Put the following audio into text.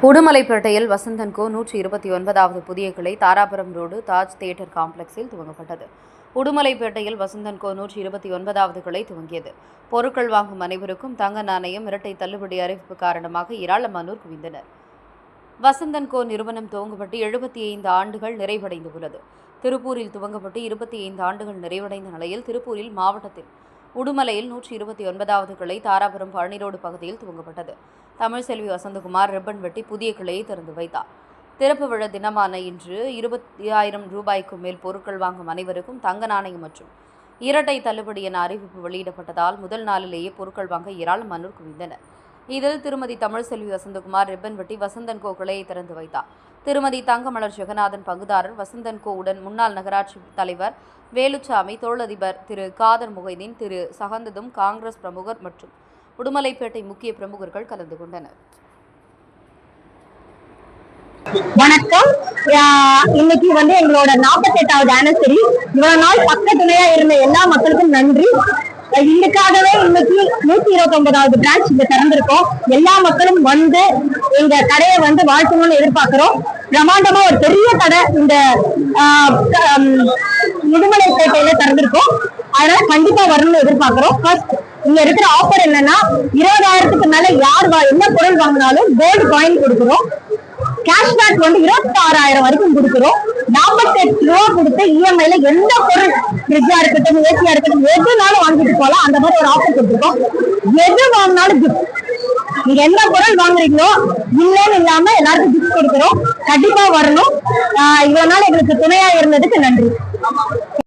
உடுமலைப்பேட்டையில் வசந்தன் கோ 129வது புதிய கிளை Dharapuram road Taj theatre காம்ப்ளெக்ஸில் துவங்கப்பட்டது. உடுமலைப்பேட்டையில் வசந்தன் கோ 129வது கிளை துவங்கியது. பொருட்கள் வாங்கும் அனைவருக்கும் தங்க நாணயம் இரட்டை தள்ளுபடி அறிவிப்பு காரணமாக ஏராளமானோர் குவிந்தனர். வசந்தன் கோ நிறுவனம் துவங்கப்பட்டு 75 ஆண்டுகள் நிறைவடைந்துள்ளது. திருப்பூரில் துவங்கப்பட்டு 25 ஆண்டுகள் நிறைவடைந்த நிலையில் திருப்பூரில் மாவட்டத்தில் உடுமலையில் 129வது கிளை தாராபுரம் பழனி ரோடு பகுதியில் துவங்கப்பட்டது. தமிழ்செல்வி வசந்தகுமார் ரிப்பன் வெட்டி புதிய கிளையை திறந்து வைத்தார். திறப்பு விழா தினமான இன்று 20,000 ரூபாய்க்கும் மேல் பொருட்கள் வாங்கும் அனைவருக்கும் தங்க நாணயம் மற்றும் இரட்டை தள்ளுபடி என அறிவிப்பு வெளியிடப்பட்டதால் முதல் நாளிலேயே பொருட்கள் வாங்க ஏராளமானோர் குவிந்தனர். இதில் திருமதி தமிழ்செல்வி வசந்தகுமார் ரிப்பன் வெட்டி வசந்தன் கோ கிளையை திறந்து வைத்தார். திருமதி தங்கமலர் ஜெகநாதன் பங்குதாரர். வசந்தன் கோ உடன் முன்னாள் நகராட்சி தலைவர் வேலுச்சாமி, தொழிலதிபர் திரு காதர் முகைதீன், திரு சகந்ததும், காங்கிரஸ் பிரமுகர் மற்றும் உடுமலைப்பேட்டை முக்கிய பிரமுகர்கள் கலந்து கொண்டனர். வணக்கம். இன்னைக்கு எங்களோட 48வது ஆனிவர்சரி. இவ்வளவு நாள் பக்க துணையா இருந்த எல்லா மக்களுக்கும் நன்றி. இதுக்காகவே இன்னைக்கு 129வது பிரான்ச் இங்க திறந்திருக்கோம். எல்லா மக்களும் வந்து எங்க கடையை வாழ்த்தணும்னு எதிர்பார்க்கிறோம். பிரம்மாண்டமா ஒரு பெரிய கடை இந்த உடுமலைப்பேட்டையில திறந்திருக்கோம். அதனால கண்டிப்பா வரணும்னு எதிர்பார்க்கிறோம். ஃபர்ஸ்ட் இங்க இருக்கிற ஆஃபர் என்னன்னா 20,000க்கு மேல யார் என்ன பொருள் வாங்கினாலும் கோல்டு காயின் கொடுக்குறோம். கேஷ்பேக் 26,000 வரைக்கும் கொடுக்குறோம். 48 ரூபா கொடுத்து இஎம்ஐல எந்த பொருள் ஃப்ரிட்ஜா இருக்கட்டும், ஏசியா இருக்கட்டும், எதுனாலும் வாங்கிட்டு போகலாம். அந்த மாதிரி ஒரு ஆஃபர் கொடுத்துருக்கோம். எது வாங்கினாலும் கிஃப்ட். நீங்க எந்த பொருள் வாங்குறீங்களோ இல்லைன்னு இல்லாம எல்லாருக்கும் கிஃப்ட் கொடுக்குறோம். கண்டிப்பா வரணும். இவ்வளவு நாள் எங்களுக்கு துணையா இருந்ததுக்கு நன்றி.